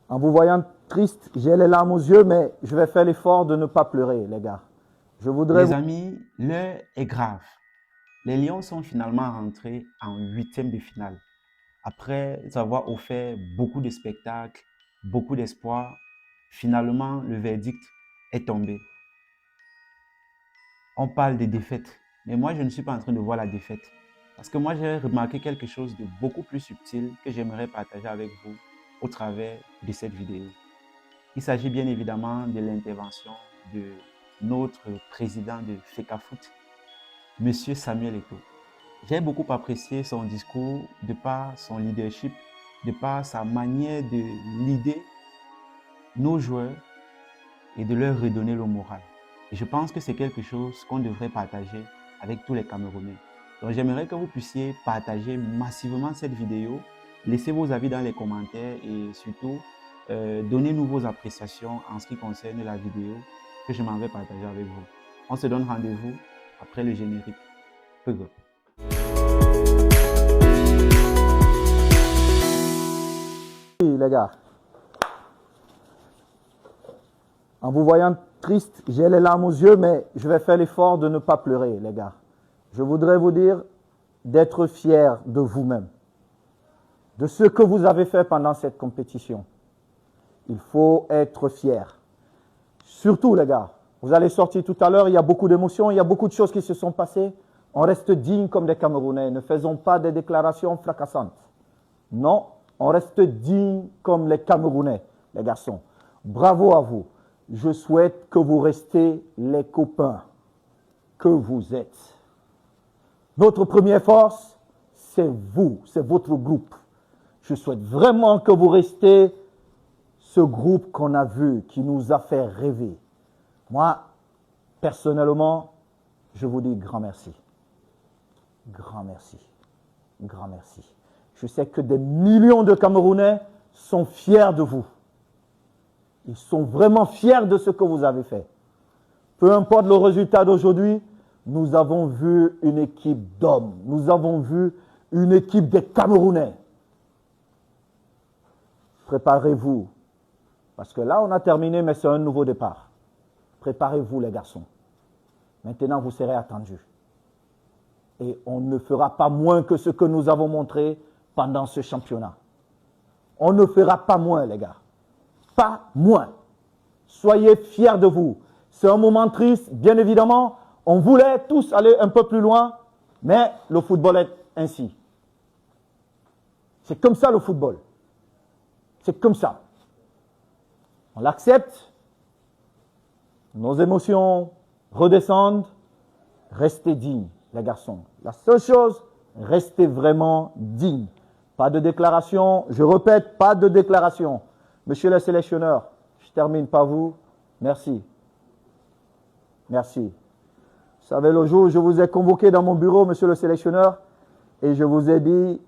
En vous voyant triste, j'ai les larmes aux yeux, mais je vais faire l'effort de ne pas pleurer, les gars. Je voudrais Les amis, l'heure est grave. Les Lions sont finalement rentrés en huitième de finale. Après avoir offert beaucoup de spectacles, beaucoup d'espoir, finalement, le verdict est tombé. On parle des défaites, mais moi, je ne suis pas en train de voir la défaite. Parce que moi, j'ai remarqué quelque chose de beaucoup plus subtil que j'aimerais partager avec vous au travers de cette vidéo. Il s'agit bien évidemment de l'intervention de notre président de FECAFOOT, M. Samuel Eto'o. J'ai beaucoup apprécié son discours de par son leadership, de par sa manière de leader nos joueurs et de leur redonner le moral. Et je pense que c'est quelque chose qu'on devrait partager avec tous les Camerounais. Donc j'aimerais que vous puissiez partager massivement cette vidéo, laissez vos avis dans les commentaires et surtout donnez-nous vos appréciations en ce qui concerne la vidéo que je m'en vais partager avec vous. On se donne rendez-vous après le générique. Pego. les gars. En vous voyant triste, j'ai les larmes aux yeux, mais je vais faire l'effort de ne pas pleurer, les gars. Je voudrais vous dire d'être fiers de vous-même, de ce que vous avez fait pendant cette compétition. Il faut être fier. Surtout, les gars, vous allez sortir tout à l'heure, il y a beaucoup d'émotions, il y a beaucoup de choses qui se sont passées. On reste digne comme des Camerounais, ne faisons pas des déclarations fracassantes. Non, on reste digne comme les Camerounais, les garçons. Bravo à vous. Je souhaite que vous restiez les copains que vous êtes. Notre première force, c'est vous, c'est votre groupe. Je souhaite vraiment que vous restiez ce groupe qu'on a vu, qui nous a fait rêver. Moi, personnellement, je vous dis grand merci. Grand merci. Grand merci. Je sais que des millions de Camerounais sont fiers de vous. Ils sont vraiment fiers de ce que vous avez fait. Peu importe le résultat d'aujourd'hui, nous avons vu une équipe d'hommes. Nous avons vu une équipe des Camerounais. Préparez-vous. Parce que là, on a terminé, mais c'est un nouveau départ. Préparez-vous, les garçons. Maintenant, vous serez attendus. Et on ne fera pas moins que ce que nous avons montré pendant ce championnat. On ne fera pas moins, les gars. Pas moins. Soyez fiers de vous. C'est un moment triste, bien évidemment. On voulait tous aller un peu plus loin, mais le football est ainsi. C'est comme ça le football. C'est comme ça. On l'accepte. Nos émotions redescendent. Restez dignes, les garçons. La seule chose, restez vraiment dignes. Pas de déclaration. Je répète, pas de déclaration. Monsieur le sélectionneur, je termine par vous. Merci. Merci. Vous savez, le jour où je vous ai convoqué dans mon bureau, monsieur le sélectionneur, et je vous ai dit,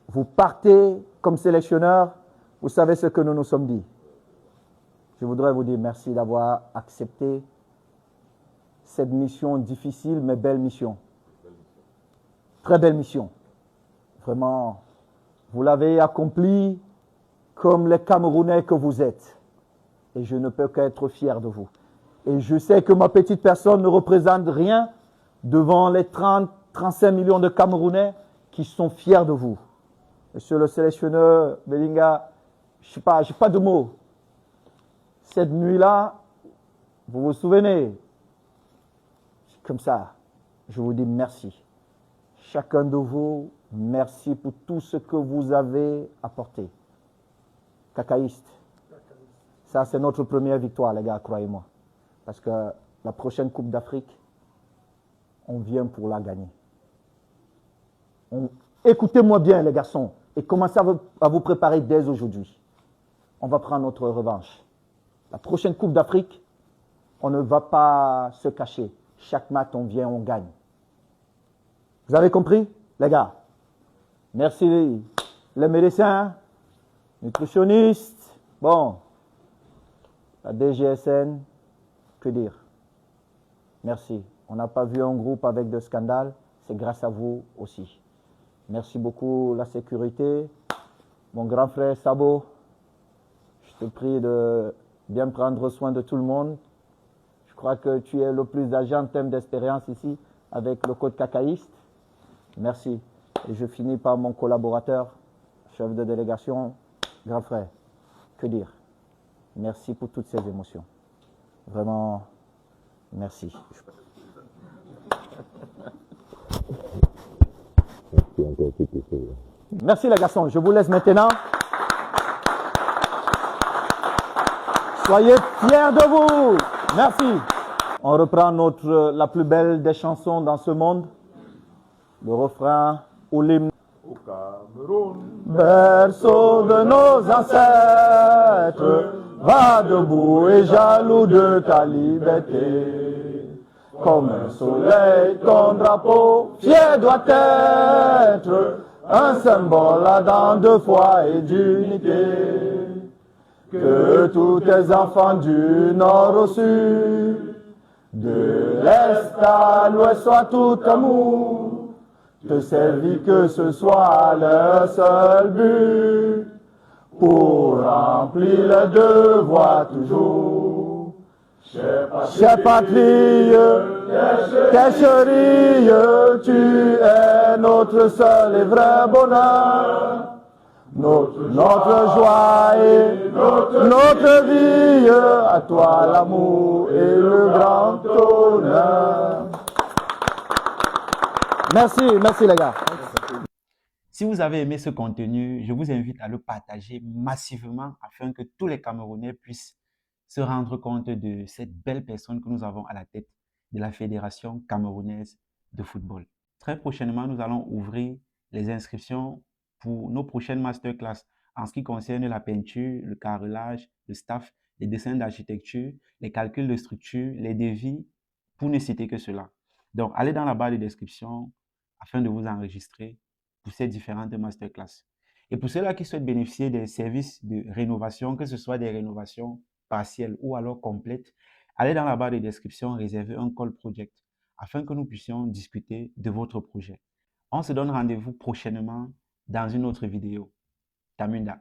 vous partez comme sélectionneur, vous savez ce que nous nous sommes dit. Je voudrais vous dire merci d'avoir accepté cette mission difficile, mais belle mission. Très belle mission. Vraiment, vous l'avez accomplie comme les Camerounais que vous êtes. Et je ne peux qu'être fier de vous. Et je sais que ma petite personne ne représente rien devant les 35 millions de Camerounais qui sont fiers de vous. Monsieur le sélectionneur Belinga, je sais pas, j'ai pas de mots. Cette nuit-là, vous vous souvenez, comme ça, je vous dis merci. Chacun de vous, merci pour tout ce que vous avez apporté. Cacaïste. Ça, c'est notre première victoire, les gars, croyez-moi. Parce que la prochaine Coupe d'Afrique, on vient pour la gagner. Écoutez-moi bien, les garçons, et commencez à vous préparer dès aujourd'hui. On va prendre notre revanche. La prochaine Coupe d'Afrique, on ne va pas se cacher. Chaque match, on vient, on gagne. Vous avez compris, les gars? Merci les médecins, nutritionnistes, bon, la DGSN, que dire? Merci. On n'a pas vu un groupe avec de scandales, c'est grâce à vous aussi. Merci beaucoup la sécurité. Mon grand frère Sabo, je Je te prie de bien prendre soin de tout le monde. Je crois que tu es le plus âgé en termes d'expérience ici avec le code cacaïste. Merci. Et je finis par mon collaborateur, chef de délégation, grand frère. Que dire? Merci pour toutes ces émotions. Vraiment, merci. Merci les garçons. Je vous laisse maintenant. Soyez fiers de vous. Merci. On reprend la plus belle des chansons dans ce monde. Le refrain ou l'hymne. Au Cameroun, Berceau de nos ancêtres, va debout et jaloux de ta liberté. Comme un soleil, ton drapeau fier doit être un symbole ardent de foi et d'unité. Que tous tes enfants du nord au sud, de l'est à l'ouest soient tout amour, te servir que ce soit leur seul but, pour remplir le devoir toujours. Chère patrie, tes chérie, tu es notre seul et vrai bonheur. Notre joie et notre vie, à toi l'amour et le grand honneur. Merci les gars. Si vous avez aimé ce contenu, je vous invite à le partager massivement afin que tous les Camerounais puissent se rendre compte de cette belle personne que nous avons à la tête de la Fédération camerounaise de football. Très prochainement, nous allons ouvrir les inscriptions pour nos prochaines masterclass en ce qui concerne la peinture, le carrelage, le staff, les dessins d'architecture, les calculs de structure, les devis, pour ne citer que cela. Donc, allez dans la barre de description afin de vous enregistrer pour ces différentes masterclass. Et pour ceux-là qui souhaitent bénéficier des services de rénovation, que ce soit des rénovations partielles ou alors complètes, allez dans la barre de description, réservez un call project afin que nous puissions discuter de votre projet. On se donne rendez-vous prochainement dans une autre vidéo. Tamunda.